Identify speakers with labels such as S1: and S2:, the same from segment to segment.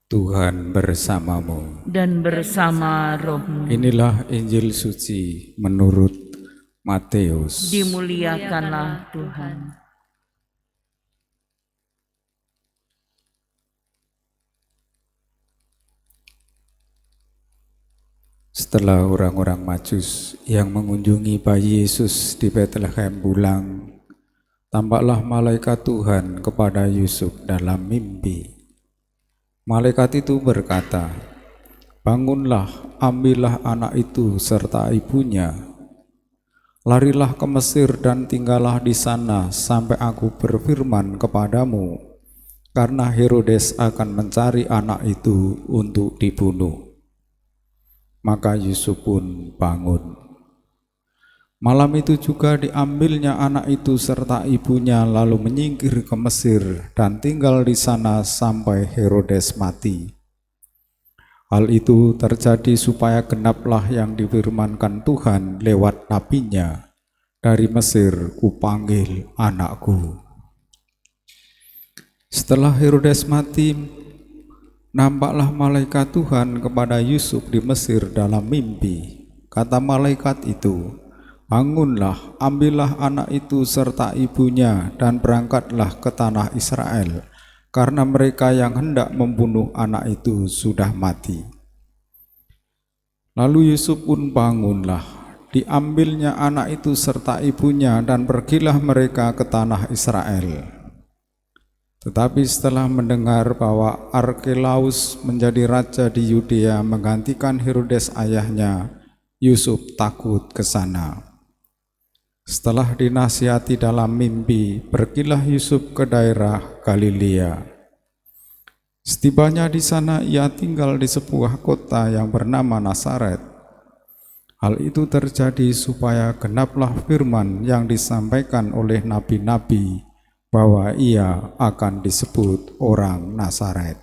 S1: Tuhan bersamamu.
S2: Dan bersama rohmu.
S1: Inilah Injil suci menurut Matius.
S2: Dimuliakanlah Tuhan.
S1: Setelah orang-orang Majus yang mengunjungi bayi Yesus di Betlehem pulang, tampaklah malaikat Tuhan kepada Yusuf dalam mimpi. Malaikat itu berkata, "Bangunlah, ambillah anak itu serta ibunya. Larilah ke Mesir dan tinggallah di sana sampai aku berfirman kepadamu, karena Herodes akan mencari anak itu untuk dibunuh." Maka Yusuf pun bangun. Malam itu juga diambilnya anak itu serta ibunya lalu menyingkir ke Mesir dan tinggal di sana sampai Herodes mati. Hal itu terjadi supaya genaplah yang difirmankan Tuhan lewat nabinya, "Dari Mesir kupanggil anakku." Setelah Herodes mati, nampaklah malaikat Tuhan kepada Yusuf di Mesir dalam mimpi. Kata malaikat itu, "Bangunlah, ambillah anak itu serta ibunya dan berangkatlah ke tanah Israel, karena mereka yang hendak membunuh anak itu sudah mati." Lalu Yusuf pun bangunlah, diambilnya anak itu serta ibunya dan pergilah mereka ke tanah Israel. Tetapi setelah mendengar bahwa Arkelaus menjadi raja di Yudea menggantikan Herodes ayahnya, Yusuf takut ke sana. Setelah dinasihati dalam mimpi, pergilah Yusuf ke daerah Galilea. Setibanya di sana ia tinggal di sebuah kota yang bernama Nazaret. Hal itu terjadi supaya genaplah firman yang disampaikan oleh nabi-nabi bahwa ia akan disebut orang Nazaret.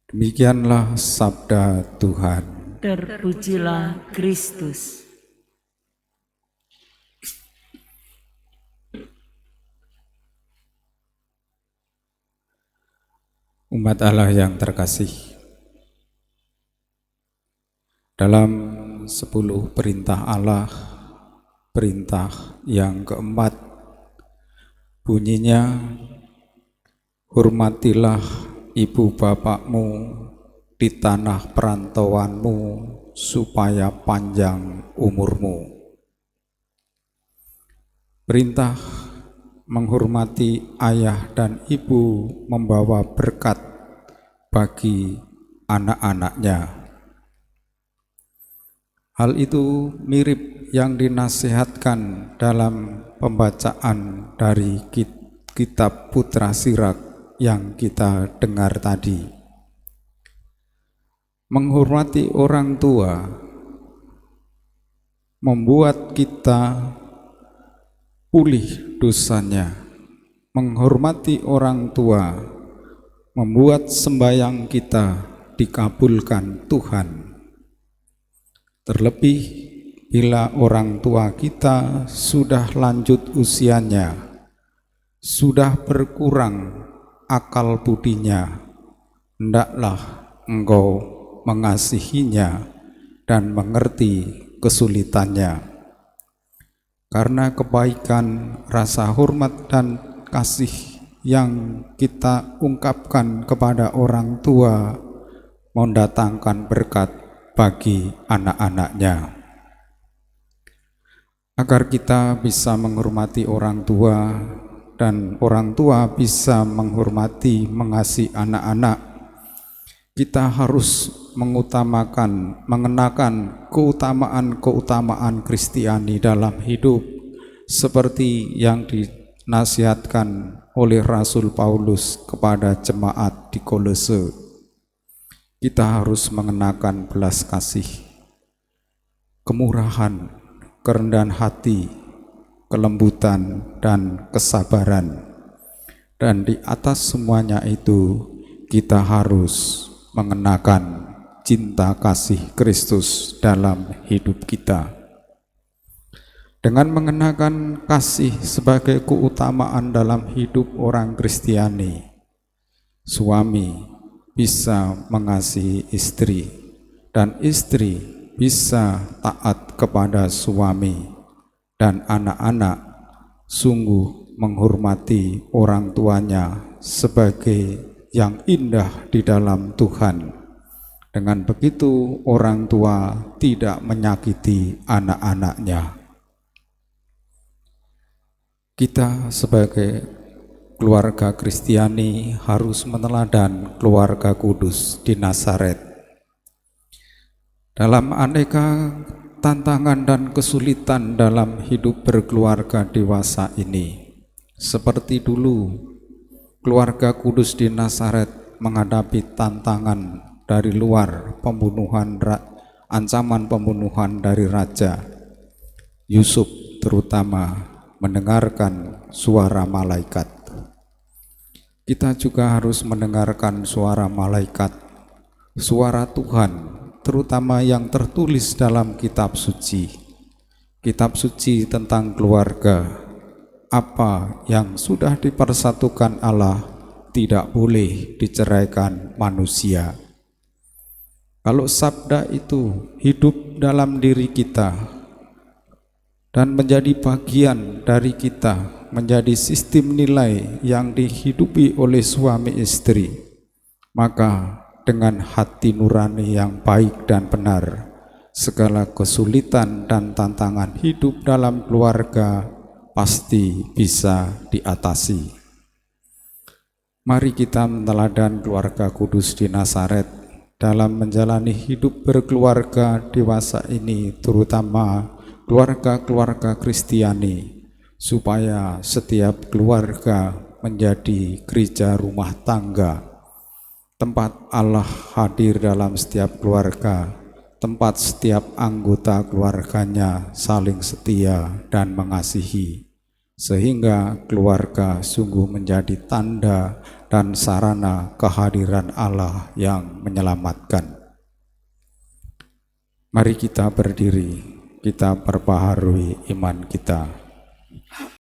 S1: Demikianlah sabda Tuhan.
S2: Terpujilah Kristus.
S1: Umat Allah yang terkasih, dalam 10 perintah Allah, perintah yang keempat bunyinya, "Hormatilah ibu bapakmu di tanah perantauanmu supaya panjang umurmu." Perintah menghormati ayah dan ibu membawa berkat bagi anak-anaknya. Hal itu mirip yang dinasihatkan dalam pembacaan dari kitab Putra Sirak yang kita dengar tadi. Menghormati orang tua membuat kita pulih dosanya. Menghormati orang tua membuat sembahyang kita dikabulkan Tuhan. Terlebih bila orang tua kita sudah lanjut usianya, sudah berkurang akal budinya, hendaklah engkau mengasihinya dan mengerti kesulitannya. Karena kebaikan, rasa hormat dan kasih yang kita ungkapkan kepada orang tua mendatangkan berkat bagi anak-anaknya. Agar kita bisa menghormati orang tua dan orang tua bisa menghormati, mengasihi anak-anak, kita harus mengutamakan, mengenakan keutamaan-keutamaan Kristiani dalam hidup seperti yang dinasihatkan oleh Rasul Paulus kepada jemaat di Kolose. Kita harus mengenakan belas kasih, kemurahan, kerendahan hati, kelembutan, dan kesabaran. Dan di atas semuanya itu kita harus mengenakan cinta kasih Kristus dalam hidup kita. Dengan mengenakan kasih sebagai keutamaan dalam hidup orang Kristiani, suami bisa mengasihi istri dan istri bisa taat kepada suami, dan anak-anak sungguh menghormati orang tuanya sebagai yang indah di dalam Tuhan. Dengan begitu orang tua tidak menyakiti anak-anaknya. Kita sebagai keluarga Kristiani harus meneladani keluarga kudus di Nazaret. Dalam aneka tantangan dan kesulitan dalam hidup berkeluarga dewasa ini, seperti dulu keluarga kudus di Nazaret menghadapi tantangan dari luar, ancaman pembunuhan dari raja. Yusuf terutama mendengarkan suara malaikat. Kita juga harus mendengarkan suara malaikat, suara Tuhan, terutama yang tertulis dalam kitab suci. Kitab suci tentang keluarga, apa yang sudah dipersatukan Allah tidak boleh diceraikan manusia. Kalau sabda itu hidup dalam diri kita dan menjadi bagian dari kita, menjadi sistem nilai yang dihidupi oleh suami istri, maka dengan hati nurani yang baik dan benar, segala kesulitan dan tantangan hidup dalam keluarga pasti bisa diatasi. Mari kita meneladani keluarga kudus di Nazaret dalam menjalani hidup berkeluarga dewasa ini, terutama keluarga-keluarga Kristiani, supaya setiap keluarga menjadi gereja rumah tangga, tempat Allah hadir dalam setiap keluarga, tempat setiap anggota keluarganya saling setia dan mengasihi, sehingga keluarga sungguh menjadi tanda dan sarana kehadiran Allah yang menyelamatkan. Mari kita berdiri, kita perbaharui iman kita.